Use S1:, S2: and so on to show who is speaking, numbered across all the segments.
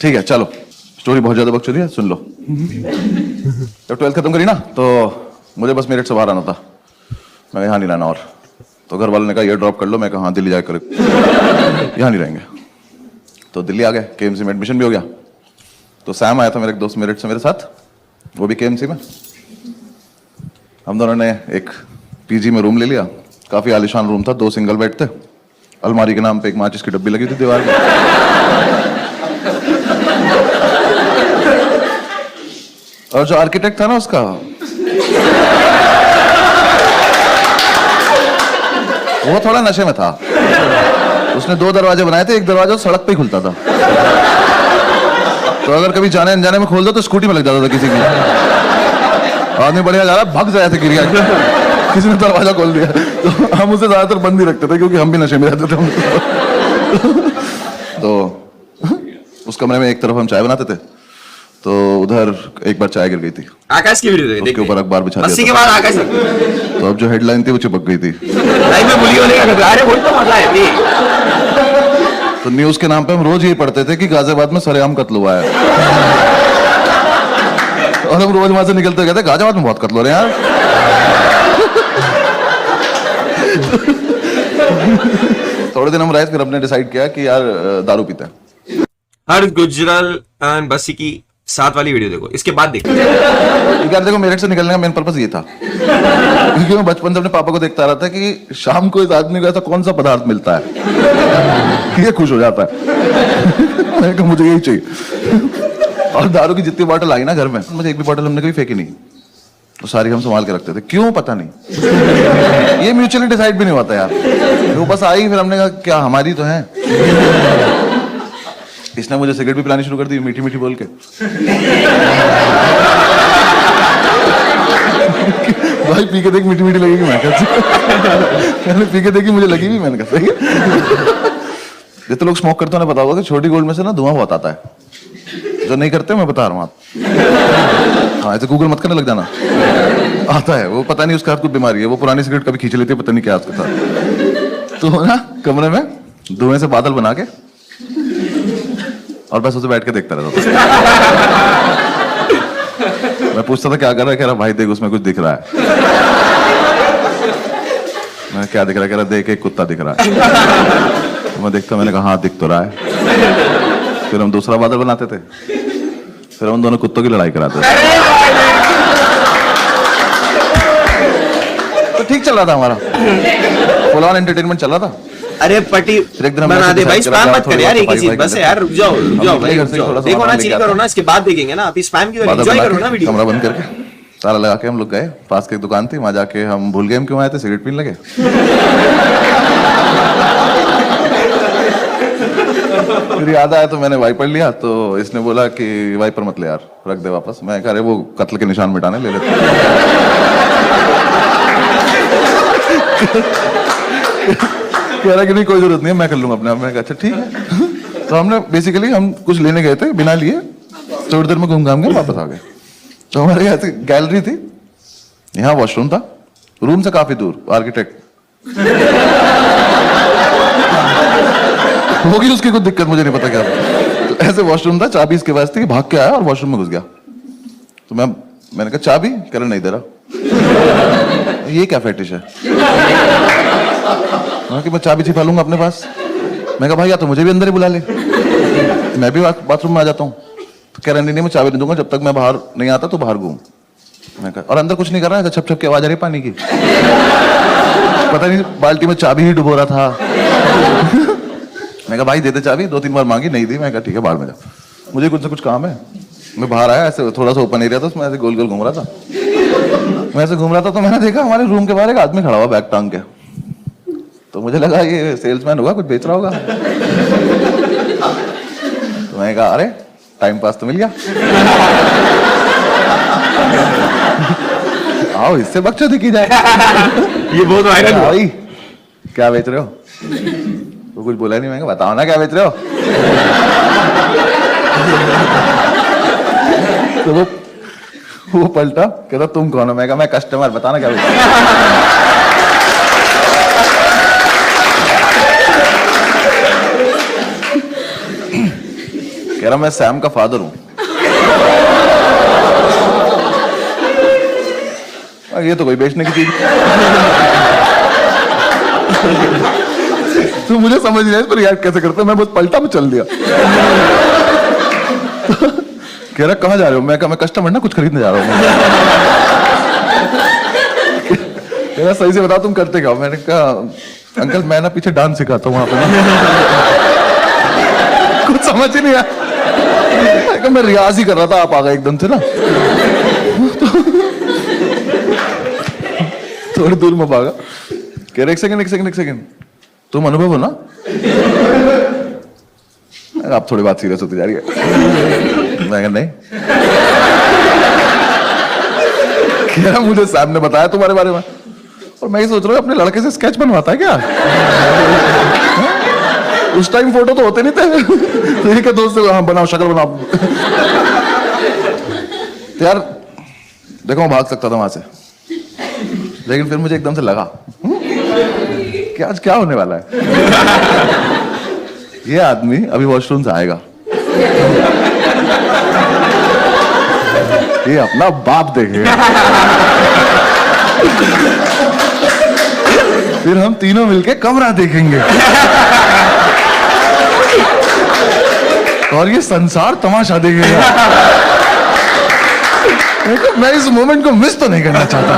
S1: ठीक है चलो, स्टोरी बहुत ज्यादा बकचोदी है, सुन लो। जब 12th खत्म करी ना तो मुझे बस मेरठ से बाहर आना था। मैं यहाँ नहीं रहना और, तो घर वालों ने कहा ये ड्रॉप कर लो। मैं कहा हाँ दिल्ली जाकर यहाँ नहीं रहेंगे। तो दिल्ली आ गए, केएमसी में एडमिशन भी हो गया। तो सैम आया था मेरे एक दोस्त मेरठ से मेरे साथ, वो भी केएमसी में। हम दोनों ने एक पीजी में रूम ले लिया। काफी आलीशान रूम था, 2 सिंगल बेड थे, अलमारी के नाम पे एक माचिस की डब्बी लगी थी दीवार पे। और जो आर्किटेक्ट था ना उसका, वो थोड़ा नशे में था। उसने 2 दरवाजे बनाए थे, एक दरवाजा सड़क पे ही खुलता था, तो अगर कभी जाने अनजाने में खोल दो तो स्कूटी में लग जाता था किसी की। आदमी बढ़िया जा रहा, भाग जाया था, गिर गया, किसी ने दरवाजा खोल दिया। तो हम उसे ज्यादातर बंद ही रखते थे क्योंकि हम भी नशे में रहते थे। तो उस कमरे में एक तरफ हम चाय बनाते थे, तो उधर एक बार चाय गिर गई थी।
S2: आकाश की वीडियो
S1: उसके ऊपर अखबार बिछा दिया
S2: के बाद आकाश,
S1: तो अब जो हेडलाइन थी वो चिपक गई थी।
S2: लाइव में बुली होने का खतरा। अरे वही तो मजा है।
S1: तो न्यूज के नाम पे हम रोज यही पढ़ते थे कि गाजियाबाद में सरेआम कत्ल हुआ है। और हम रोज वहां से निकलते कहते गाजियाबाद में बहुत कत्ल हो रहे हैं यार। थोड़े दिन हम रहे, फिर हमने डिसाइड किया कि यार दारू पीते हैं।
S2: हर गुजराल एंड बस्सी की 7 वाली वीडियो देखो, इसके बाद देखो।
S1: यार देखो, मेरठ से निकलने का मेन पर्पस ये था क्योंकि मैं बचपन से अपने पापा को देखता रहा था कि शाम को इस आदमी को ऐसा कौन सा पदार्थ मिलता है ये खुश हो जाता है। मैंने कहा मुझे यही चाहिए। और दारू की जितनी बॉटल आई ना घर में, मुझे एक भी बॉटल हमने कभी फेंकी नहीं, तो सारी हम संभाल के रखते थे। क्यों पता नहीं, ये म्यूचुअली डिसाइड भी नहीं होता यार। वो बस आई, फिर हमने कहा क्या हमारी तो है। इसने मुझे सिगरेट भी पिलानी शुरू कर दी, मीठी मीठी बोल के। भाई पी के देख, मीठी मीठी लगेगी। मैं कहती पी के देखी, मुझे लगी भी। मैंने कहा सही है। जितने लोग स्मोक करते हैं उन्हें पता होगा कि छोटी गोल्ड में से ना धुआं बहुत आता है। जो नहीं करते मैं बता रहा हूँ आप। हाँ ऐसे गूगल मत करने लग जाना, आता है वो। पता नहीं उसके हाथ कुछ बीमारी है, वो पुरानी सिगरेट कभी खींच लेती है, पता नहीं क्या उसके साथ। तो ना कमरे में धुएं से बादल बना के और बस उसे बैठ के देखता रहता था। मैं पूछता था क्या कर रहा है, कह रहा भाई देख उसमें कुछ दिख रहा है। मैं क्या दिख रहा है, कह रहा देख एक कुत्ता दिख रहा है। तो मैं देखता, मैंने कहा हाँ दिख तो रहा है। फिर हम दूसरा बादल बनाते थे, फिर हम दोनों कुत्तों की लड़ाई कराते थे। तो ठीक चल रहा था हमारा, फुल ऑन एंटरटेनमेंट चल रहा था।
S2: अरे पटी बना दे भाई, स्पैम मत कर यार एक ही चीज। बस यार रुक जाओ भाई, देखो ना, चिल करो ना, इसके बाद देखेंगे ना। अभी स्पैम की एंजॉय करो ना वीडियो।
S1: कमरा बंद करके ताला लगा के हम लोग गए, पास की एक दुकान थी, वहां जाके हम भूल गए हम क्यों आए थे, सिगरेट पीने लगे। फिर याद आया तो मैंने वाइपर लिया, तो इसने बोला कि वाइपर मत ले यार, रख दे वापस। मैं कह रहे वो कत्ल के निशान मिटाने ले लेते। कह रहा कि नहीं कोई जरूरत नहीं है, मैं कर लूंगा अपने आप। मैं कहा अच्छा ठीक है। तो हमने बेसिकली हम कुछ लेने गए थे, बिना लिए थोड़ी देर में घूम घाम के वापस आ गए। तो हमारे यहाँ गैलरी थी, यहाँ वॉशरूम था, रूम से काफी दूर। आर्किटेक्ट होगी उसकी कुछ दिक्कत, मुझे नहीं पता क्या। तो ऐसे वॉशरूम था, चाबी इसके पास थी, भाग के आया और वॉशरूम में घुस गया। तो मैंने कहा चाबी, कह रहा नहीं दे रहा। ये क्या फेटिश है कि मैं चाबी छिपा लूंगा अपने पास। मैं कहा भाई या तो मुझे भी अंदर ही बुला ले, मैं भी बाथरूम में आ जाता हूँ। तो कह रहा नहीं मैं चाबी नहीं दूंगा जब तक मैं बाहर नहीं आता, तो बाहर घूम। मैं कहा और अंदर कुछ नहीं कर रहा है, छप छप की आवाज आ रही पानी की। पता नहीं बाल्टी में चाबी ही डुबो रहा था। मैं कहा भाई दे दे चाबी, 2-3 बार मांगी, नहीं दी। मैं कहा ठीक है बाहर में जा, मुझे कुछ ना कुछ काम है। मैं बाहर आया, ऐसे थोड़ा सा ओपन एरिया था, उसमें ऐसे गोल गोल घूम रहा था। मैं ऐसे घूम रहा था तो मैंने देखा हमारे रूम के बाहर एक आदमी खड़ा हुआ बैग टांग के। तो मुझे लगा ये सेल्समैन होगा, कुछ बेच रहा होगा। तो मैंने कहा अरे टाइम पास तो मिल गया। आओ इससे बकचोदी की जाए।
S2: ये बहुत वायरल हुआ।
S1: भाई क्या बेच रहे हो? वो कुछ बोला नहीं। मैं बताओ ना क्या बेच रहे हो। तो वो पलटा, कहता तुम कौन हो? मैं कहा मैं कस्टमर, बताना क्या बेच रहे हो। कह रहा मैं सैम का फादर हूं। ये तो कोई बेचने की चीज। तो मुझे समझ नहीं आया इसको रिएक्ट कैसे करते, मैं बस पलटा में चल दिया। कह रहा कहाँ जा रहे हो? मैं कहा मैं कस्टमर ना कुछ खरीदने जा रहा हूँ। कह रहा सही से बताओ तुम करते क्या हो? मैंने कहा अंकल मैं ना पीछे डांस सिखाता हूँ वहां पे। कुछ समझ ही नहीं आया। मैं रियाज ही कर रहा था, आप आ गए एकदम से ना। थोड़ी दूर में भागा। कह रहे एक सेकंड तुम अनुभव हो ना? आप थोड़ी बात सीरियस होती जा रही है। मैं नहीं। कह रहा मुझे सैम ने बताया तुम्हारे बारे में, और मैं ही सोच रहा हूँ अपने लड़के से स्केच बनवाता है क्या? उस टाइम फोटो तो होते नहीं थे। तो ये क्या दोस्त हाँ बनाओ, शक्ल बनाओ। तो यार देखो मैं भाग सकता था वहां से, लेकिन फिर मुझे एकदम से लगा कि आज क्या होने वाला है। ये आदमी अभी वॉशरूम से आएगा, ये अपना बाप देखेगा, फिर हम तीनों मिलके कमरा देखेंगे, और ये संसार तमाशा देखेगा। मैं इस मोमेंट को मिस तो नहीं करना चाहता।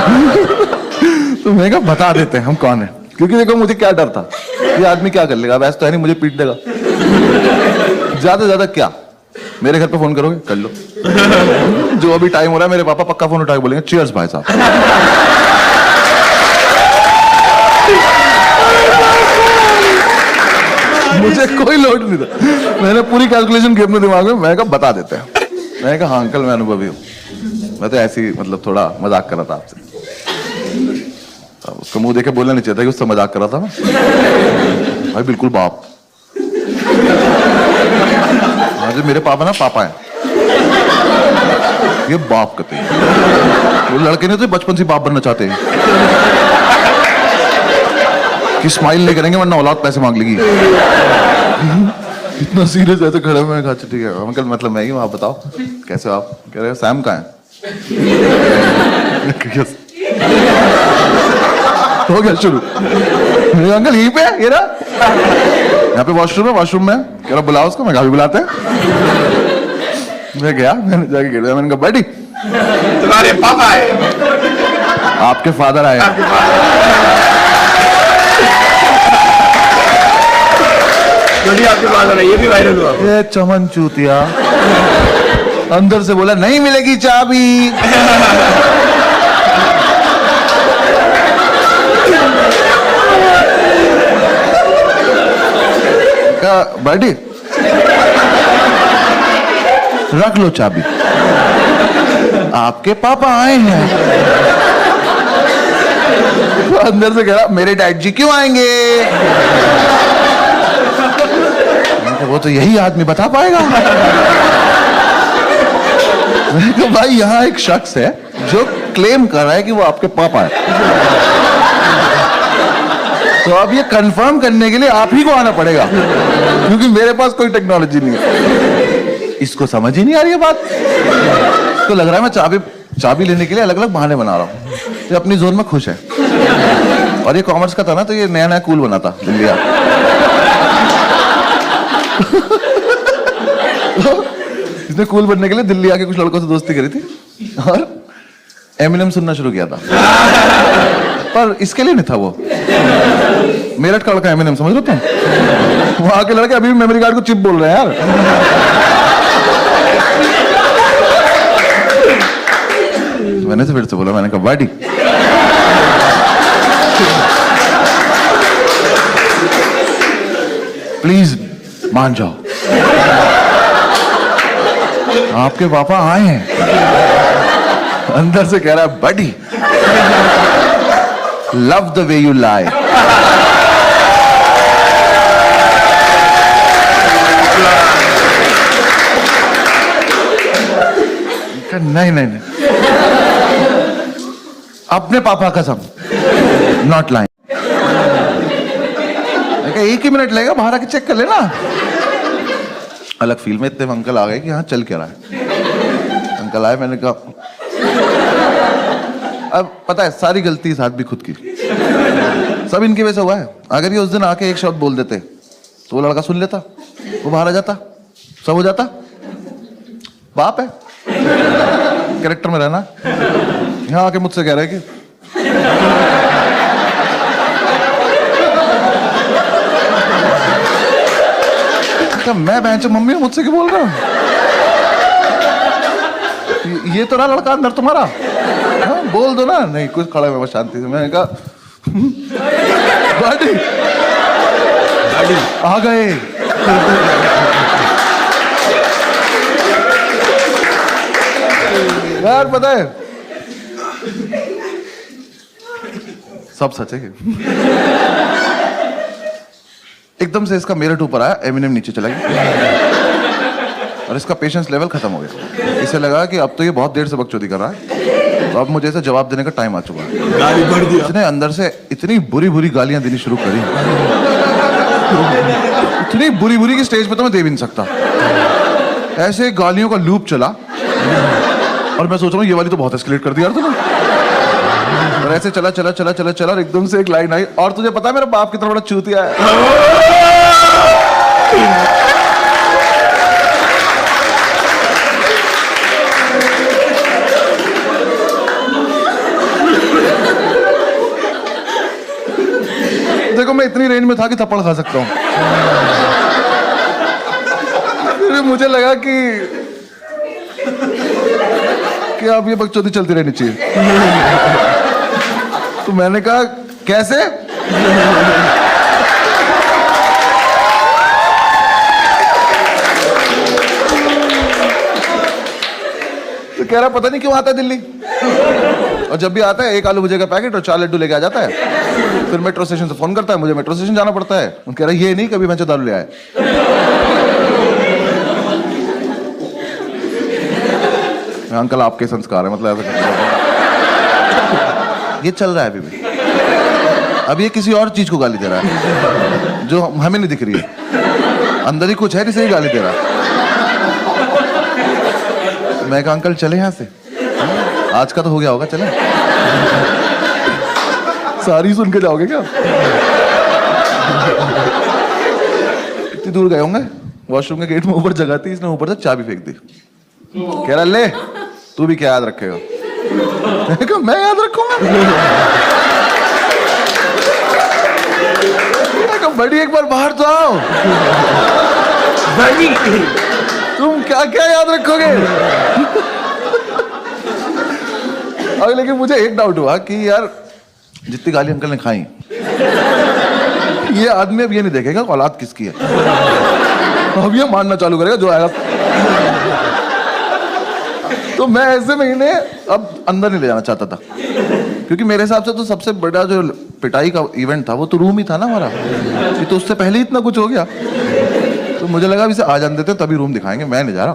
S1: तो मैं कहा बता देते हैं हम कौन है, क्योंकि देखो मुझे क्या डर था, ये आदमी क्या कर लेगा, वैसे तो है नहीं मुझे पीट देगा। ज्यादा से ज्यादा क्या मेरे घर पे फोन करोगे, कर लो। जो अभी टाइम हो रहा है मेरे पापा पक्का फोन उठा के बोलेंगे चीयर्स भाई साहब। मुझे कोई लोड नहीं था, मैंने पूरी कैलकुलेशन की अपने दिमाग में। मैं कहा बता देते हैं। मैंने कहा हाँ अंकल मैं अनुभवी हूँ, मैं तो ऐसी मतलब थोड़ा मजाक कर रहा था आपसे। उसका मुंह देखे बोलना नहीं चाहता कि उससे मजाक कर रहा था भाई, बिल्कुल बाप। हाँ जो मेरे पापा ना पापा है, ये बाप कहते हैं। वो लड़के ने तो बचपन से बाप बनना चाहते हैं कि स्माइल नहीं करेंगे वरना औलाद पैसे मांग लेगी। इतना सीरियस ऐसे खड़े में। अच्छा ठीक है अंकल मतलब मैं ही हूँ, आप बताओ कैसे हो आप? कह रहे सैम कहाँ है? हो गया शुरू। अंकल यहीं पे है, ये रहा यहाँ पे वॉशरूम है, वॉशरूम में। कह रहा बुलाओ उसको। मैं कहा भी बुलाते हैं। मैं गया, मैंने जाके गिर दिया। मैंने कहा बड़ी
S2: तुम्हारे पापा आए,
S1: आपके फादर आए।
S2: आपके फादर है, ये भी वायरल हुआ।
S1: ये चमन चूतिया अंदर से बोला नहीं मिलेगी चाबी। बड़ी रख लो चाबी, आपके पापा आए हैं। तो अंदर से कह रहा मेरे डैड जी क्यों आएंगे? वो तो यही आदमी बता पाएगा। मैंने कहा भाई यहाँ एक शख्स है जो क्लेम कर रहा है कि वो आपके पापा है, तो अब ये कंफर्म करने के लिए आप ही को आना पड़ेगा, क्योंकि मेरे पास कोई टेक्नोलॉजी नहीं है। इसको समझ ही नहीं आ रही है बात। इसको लग रहा है मैं चाबी लेने के लिए अलग अलग बहाने बना रहा हूँ। तो अपनी जोन में खुश है। और ये कॉमर्स का था ना, तो ये नया नया कूल बना था दिल्ली। इसने कूल बनने के लिए दिल्ली आके कुछ लड़कों से दोस्ती करी थी और एमिनेम सुनना शुरू किया था। पर इसके लिए नहीं था वो, मेरठ का लड़का एमिनेम, समझ रहे तुम? वहां के लड़के अभी भी मेमोरी कार्ड को चिप बोल रहे हैं यार। मैंने तो फिर से बोला, मैंने कहा वाडी प्लीज मान जाओ, आपके पापा आए हैं। अंदर से कह रहा है buddy love the way you lie. नहीं नहीं नहीं, अपने पापा कसम नॉट लाइन। एक ही मिनट लगेगा, बाहर आके चेक कर लेना। अलग फील में इतने में अंकल आ गए कि हाँ चल क्या रहा है। अंकल आए, मैंने कहा अब पता है सारी गलती इस आदमी खुद की, सब इनकी वजह से हुआ है। अगर ये उस दिन आके एक शब्द बोल देते तो वो लड़का सुन लेता, वो बाहर आ जाता, सब हो जाता। बाप है, कैरेक्टर में रहना। यहाँ आके मुझसे कह रहे कि क्या मैं बहन मम्मी मुझसे क्यों बोल रहा हूँ? ये तो ना लड़का अंदर तुम्हारा। हाँ, बोल दो ना। नहीं कुछ खड़ा है, मैं शांति से। मैंने कहा गाड़ी आ गए। यार पता है सब सच है। एकदम से इसका मेरिट ऊपर आया, एमिनेम नीचे चला गया और इसका पेशेंस लेवल खत्म हो गया। इसे लगा कि अब तो ये बहुत देर से बकचोदी कर रहा है, तो अब मुझे इसे जवाब देने का टाइम आ चुका है।
S2: गाली भर दिया।
S1: इसने अंदर से इतनी बुरी बुरी गालियां देनी शुरू करी, इतनी बुरी बुरी की स्टेज पे तो मैं दे भी नहीं सकता। ऐसे गालियों का लूप चला और मैं सोच रहा हूँ ये वाली तो बहुत एस्केलेट कर दिया यार तूने। और ऐसे चला चला चला चला चला और एकदम से एक लाइन आई, और तुझे पता है मेरा बाप कितना बड़ा चूतिया है। देखो मैं इतनी रेंज में था कि थप्पड़ खा सकता हूँ। फिर मुझे लगा कि अब ये बकचोदी चलती रहनी चाहिए। तो मैंने कहा कैसे? तो कह रहा पता नहीं क्यों आता है दिल्ली, और जब भी आता है एक आलू भुजिया का पैकेट और 4 लड्डू लेके आ जाता है। फिर मेट्रो स्टेशन से फोन करता है, मुझे मेट्रो स्टेशन जाना पड़ता है। वो कह रहा ये नहीं कभी मैं दारू ले आए। अंकल आपके संस्कार है, मतलब ऐसा ये चल रहा है अभी भी। अब ये किसी और चीज को गाली दे रहा है जो हमें नहीं दिख रही है, अंदर ही कुछ है जिसे ही गाली दे रहा है। मैं कहा अंकल चले यहाँ से, आज का तो हो गया होगा, चले। सारी सुन के जाओगे क्या? इतनी दूर गए होंगे, वॉशरूम के गेट में ऊपर जगह थी, इसने ऊपर से चाबी फेंक दी। कह रहा ले तू भी क्या याद रखेगा? मैं याद रखूंगा? बड़ी एक बार बाहर तो आओ, बड़ी तुम क्या क्या याद रखोगे? अब लेकिन मुझे एक डाउट हुआ कि यार जितनी गाली अंकल ने खाई, ये आदमी अब ये नहीं देखेगा औलाद किसकी है, अब ये मानना चालू करेगा जो आएगा। तो मैं ऐसे महीने अब अंदर नहीं ले जाना चाहता था, क्योंकि मेरे हिसाब से तो सबसे बड़ा जो पिटाई का इवेंट था वो तो रूम ही था ना हमारा। ये तो उससे पहले ही इतना कुछ हो गया, तो मुझे लगा इसे आ जाने देते तभी रूम दिखाएंगे, मैं नहीं जा रहा।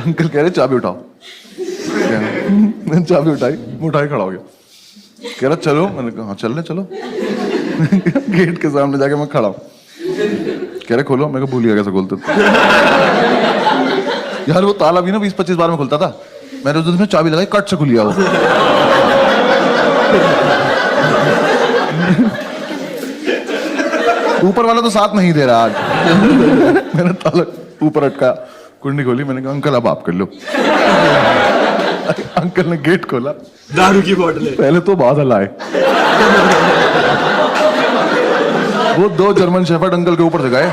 S1: अंकल कह रहे चाबी उठाओ। मैंने चाबी उठाई खड़ा हो गया। कह रहा चलो, मैंने कहा हाँ चल रहे चलो। गेट के सामने जाके मैं खड़ा हूँ। कह रहे खोलो, मैं भूल गया कैसे खोलते यार। वो ताला भी ना 20-25 बार में खुलता था, मैंने उस दिन चाबी लगाई, कट से खुल गया वो। ऊपर वाला तो साथ नहीं दे रहा आज। मैंने ताला ऊपर अटका, कुंडी खोली, मैंने कहा अंकल अब आप कर लो। अंकल ने गेट खोला,
S2: दारू की बोतल
S1: पहले तो बादल आए। वो 2 जर्मन शेफर्ड अंकल के ऊपर से गए।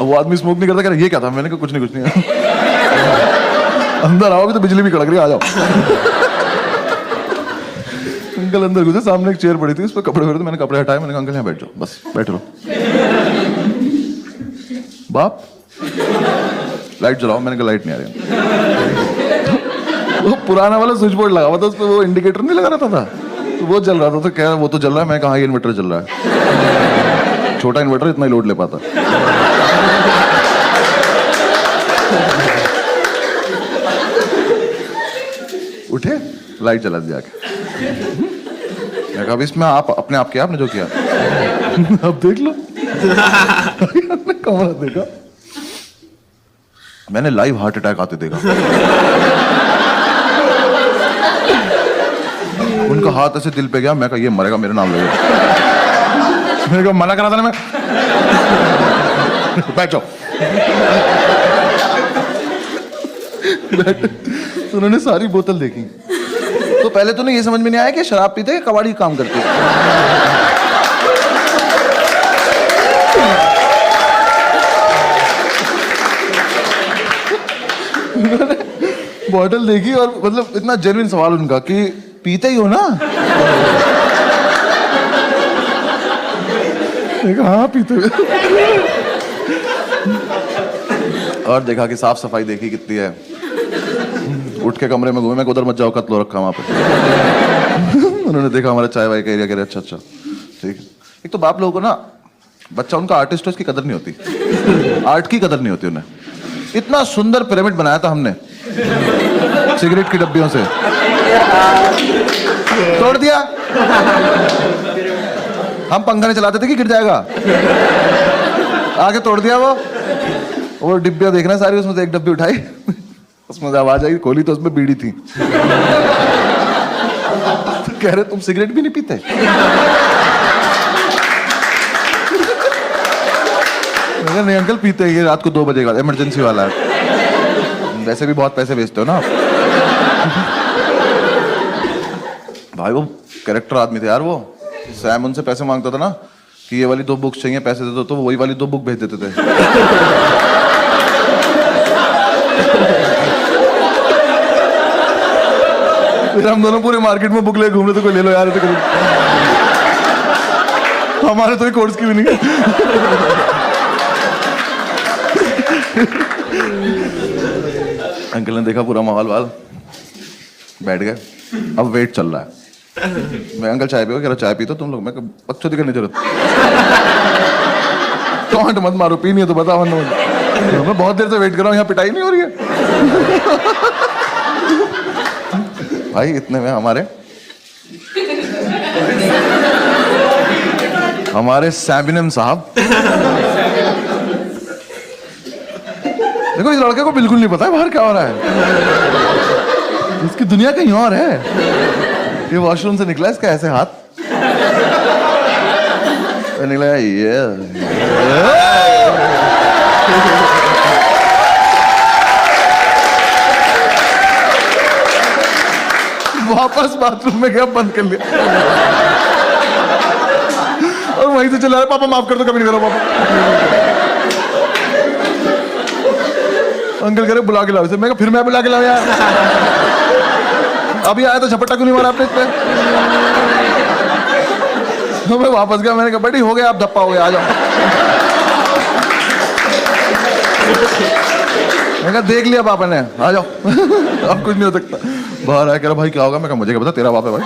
S1: वो आदमी स्मोक नहीं करता, कह रहा ये क्या था? मैंने कहा कुछ नहीं अंदर आओ, अभी तो बिजली भी कड़क रही है, आ जाओ। अंकल अंदर घुसे, सामने एक चेयर पड़ी थी, उस पर कपड़े भरे थे। मैंने कपड़े हटाए, मैंने कहा अंकल यहाँ बैठ जाओ, बस बैठ रहो। बाप लाइट जलाओ, मैंने कहा लाइट नहीं आ रही। वो पुराना वाला स्विच बोर्ड लगा हुआ था, उस पर वो इंडिकेटर नहीं लगा रहता था, तो वो जल रहा था। तो कह रहा वो तो जल रहा है। मैं कहा ये इन्वर्टर जल रहा है, छोटा इन्वर्टर इतना ही लोड ले पाता। उठे, लाइट जला दिया। मैं कहा, इसमें आप अपने आप किया, आपने जो किया अब देख लो। कमरा देखा, मैंने लाइव हार्ट अटैक आते देखा। उनका हाथ ऐसे दिल पे गया, मैं कहा ये मरेगा, मेरा नाम लेगा। मैंने कहा मना करा था ना मैं। बैठ जाओ। तो उन्होंने सारी बोतल देखी। तो पहले तो नहीं ये समझ में नहीं आया कि शराब पीते हैं कबाड़ी काम करते हैं। बॉटल देखी और मतलब इतना जेन्युइन सवाल उनका कि पीते ही हो ना? देखा हाँ पीते हुए। और देखा कि साफ सफाई देखी कितनी है। उठ के कमरे में घूमे, मैं उधर मत जाओ, कत्ल हो रखा वहां पे। उन्होंने देखा हमारा चाय वाय का एरिया, कह रहे अच्छा ठीक है। एक तो बाप लोगों को ना, बच्चा उनका आर्टिस्ट है, इसकी कदर नहीं होती, आर्ट की कदर नहीं होती उन्हें। इतना सुंदर पिरामिड बनाया था हमने सिगरेट की डब्बियों से, तोड़ दिया। हम पंखा नहीं चलाते थे कि गिर जाएगा, आगे तोड़ दिया। वो डिब्बियां देखना सारी, उसमें से एक डब्बी उठाई, उसमें से आवाज आई, खोली तो उसमें बीड़ी थी। तो कह रहे तुम सिगरेट भी नहीं पीते? नहीं अंकल पीते हैं, ये रात को 2 बजे का इमरजेंसी वाला है। वैसे भी बहुत पैसे बेचते हो ना आप। भाई वो कैरेक्टर आदमी थे यार वो। सैम उनसे पैसे मांगता था ना कि ये वाली 2 बुक्स चाहिए, पैसे दे दो, तो वही वाली 2 बुक भेज देते थे। फिर हम दोनों पूरे मार्केट में बुक ले घूम रहे थे, कोई ले लो यार, तो हमारे तो कोर्स की भी नहीं है। अंकल ने देखा पूरा माहौल वाल, बैठ गए। अब वेट चल रहा है। मैं अंकल चाय पियो, कह रहा चाय पी तो तुम लोग। मैं बकचोदी करने जरूरत टॉन्ट मत मारो, पी नहीं है तो बता। मैं बहुत देर से वेट कर रहा हूँ, यहाँ पिटाई नहीं हो रही है। भाई इतने में हमारे सैबिनम साहब, देखो इस लड़के को बिल्कुल नहीं पता है बाहर क्या हो रहा है, इसकी दुनिया कहीं और है। ये वॉशरूम से निकला, इसका ऐसे हाथ निकला, ये वापस बाथरूम में गया, बंद कर लिया और वहीं से चला रहा, पापा माफ कर दो, कभी नहीं करो पापा। अंकल कह रहे बुला के लाओ इसे। मैं फिर मैं बुला के लाऊं यार, अभी आया तो झपट्टा क्यों नहीं मारा आपने इसमें? तो मैं वापस गया, मैंने कहा बेटी हो गया, आप धप्पा हो गया, आ जाओ। मैंने कहा देख लिया पापा ने, आ जाओ। अब कुछ नहीं हो सकता। बाहर आया, कह रहा भाई क्या होगा? मैं कहा मुझे क्या पता, तेरा बाप है भाई।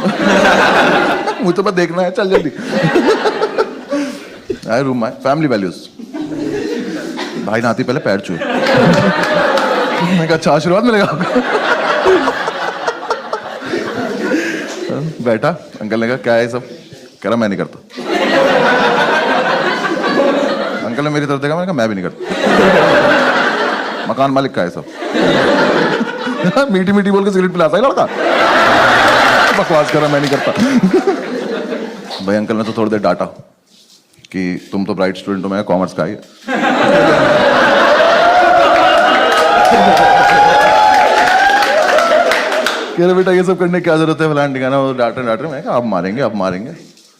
S1: मुझे तो बस देखना है, चल जल्दी। आए रूम में, फैमिली वैल्यूज। भाई नहाती पहले पैर छुए। मैं कहा अच्छा आशीर्वाद मिलेगा आपको। बैठा, अंकल ने कहा क्या है सब? कह रहा मैं नहीं करता। अंकल ने मेरी तरफ देखा, मैंने कहा मैं भी नहीं करता। मकान मालिक का है सब। मीठी मीठी बोल के सिगरेट पिलाता है लड़का, बकवास कर रहा मैं नहीं करता। भाई अंकल ने तो थोड़ी देर डांटा कि तुम तो ब्राइट स्टूडेंट हो, मैं कॉमर्स का ही। कह रहे बेटा ये सब करने की क्या जरूरत है, फलान ठिकाना। वो डांटे मैं कहा अब मारेंगे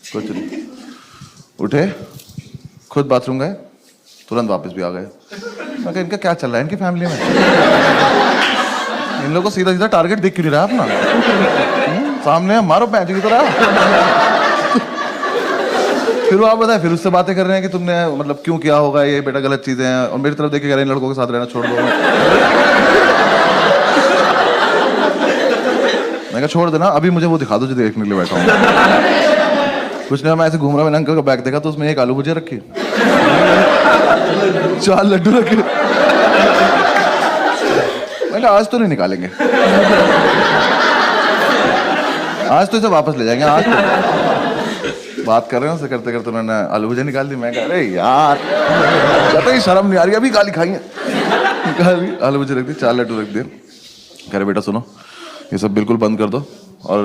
S1: कुछ नहीं। उठे, खुद बाथरूम गए, तुरंत वापस भी आ गए। मैं कहा इनका क्या चल रहा है इनकी फैमिली में? इन लोगों को सीधा सीधा टारगेट दिख क्यों नहीं रहा अपना? सामने मारो पैंच की तरह। फिर वो आप बताए, फिर उससे बातें कर रहे हैं कि तुमने मतलब क्यों किया होगा ये, बेटा गलत चीजें हैं। और मेरी तरफ देख के कह रहे हैं लड़कों के साथ रहना छोड़ दो। मैं कहा छोड़ देना, अभी मुझे वो दिखा दो जो देखने के लिए बैठा हूँ। कुछ नहीं, मैं ऐसे घूम रहा, मैंने अंकल का बैग देखा तो उसमें 1 आलू भुजिया रखी, 4 लड्डू रखे। मैंने आज तो नहीं निकालेंगे, आज तो इसे वापस ले जाएंगे आज तो। बात कर रहे हैं उससे करते करते उन्होंने आलू भुजिया निकाल दी। मैं कह अरे यार कहता ही शर्म नहीं आ रही, अभी गाली खाई है। गाली आलू भुजिया रख दी, 4 लड्डू रख दिए। कह रहे बेटा सुनो ये सब बिल्कुल बंद कर दो और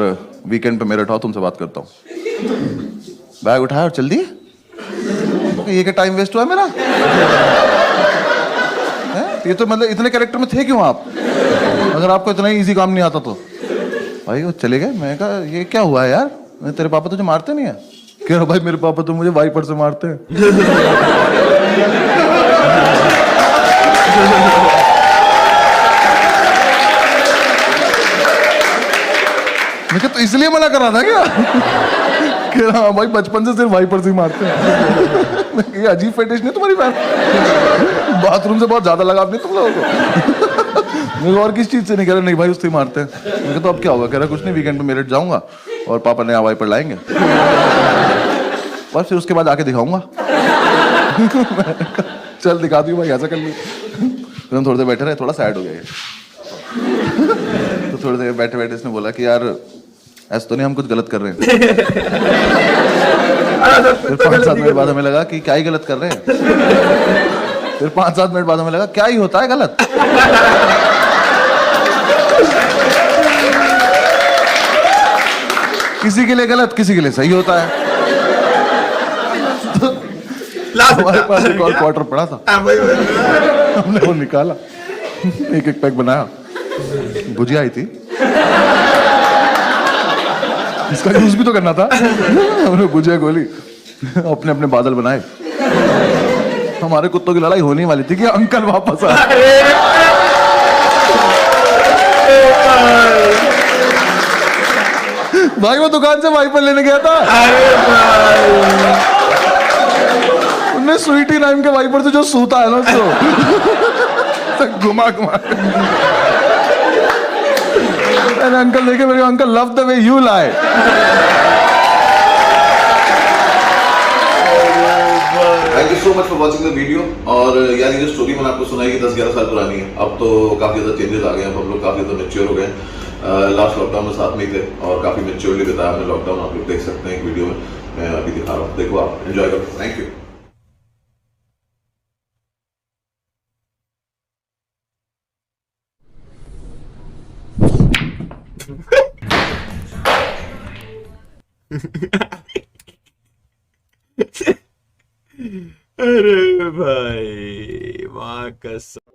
S1: वीकेंड पे मेरे उठाओ, तुमसे बात करता हूँ। बैग उठाया और चल दिए। ये क्या टाइम वेस्ट हुआ मेरा है? ये तो मतलब इतने कैरेक्टर में थे क्यों आप, अगर आपको इतना ही इजी काम नहीं आता तो। भाई वो चले गए। मैं कहा ये क्या हुआ है यार, तेरे पापा तुझे मारते नहीं है? कह रहा भाई मेरे पापा तो मुझे वाइपर से मारते हैं। मैं कहा तो इसलिए मना कर रहा था क्या? कह रहा हाँ भाई बचपन से सिर्फ वाइपर से ही मारते हैं। ये अजीब फेटिश नहीं तुम्हारी बहन, बाथरूम से बहुत ज्यादा लगाव नहीं तुम लोगों को? मुझे और किस चीज से नहीं। कह रहा नहीं भाई उससे ही मारते हैं। मैं कहा तो अब क्या होगा? कह रहा कुछ नहीं, वीकेंड पे मेरठ जाऊंगा और पापा नया वाइपर लाएंगे और फिर उसके बाद आके दिखाऊंगा। चल दिखा दी भाई, ऐसा कर ली। हम थोड़ी देर बैठे रहे, थोड़ा सैड हो गया ये। तो थोड़ी देर बैठे बैठे इसने बोला कि यार ऐसा तो नहीं हम कुछ गलत कर रहे हैं? फिर 5-7 मिनट बाद हमें लगा कि क्या ही गलत कर रहे हैं। फिर 5-7 मिनट बाद हमें लगा क्या ही होता है गलत। किसी के लिए गलत, किसी के लिए सही होता है। तो हमारे पास एक और क्वार्टर पड़ा था, हमने वो निकाला, एक एक पैक बनाया। भुजिया आई थी, इसका यूज भी तो करना था। हमने भुजिया गोली, अपने अपने बादल बनाए। हमारे कुत्तों की लड़ाई होने वाली थी कि अंकल वापस आ। भाई वो दुकान से वाइपर लेने गया था। उनने स्वीटी नाम के वाइपर से जो सूता है ना उसको घुमा घुमा। अंकल देखे मेरे uncle love the way you lie.
S3: Thank you so much for watching the video. और यार ये जो स्टोरी मैंने आपको सुनाई कि 10-11 साल पुरानी है, अब तो काफी ज्यादा चेंजेस आ गए हैं, हम लोग काफी ज्यादा मैच्योर हो गए हैं। लास्ट लॉकडाउन में साथ में ही थे और काफी मैच्योरली बिताया हमने लॉकडाउन। आप लोग देख सकते हैं एक वीडियो में, मैं अभी दिखा रहा हूँ, देखो आप एंजॉय करो। Thank you.
S2: अरे भाई माँ कसम।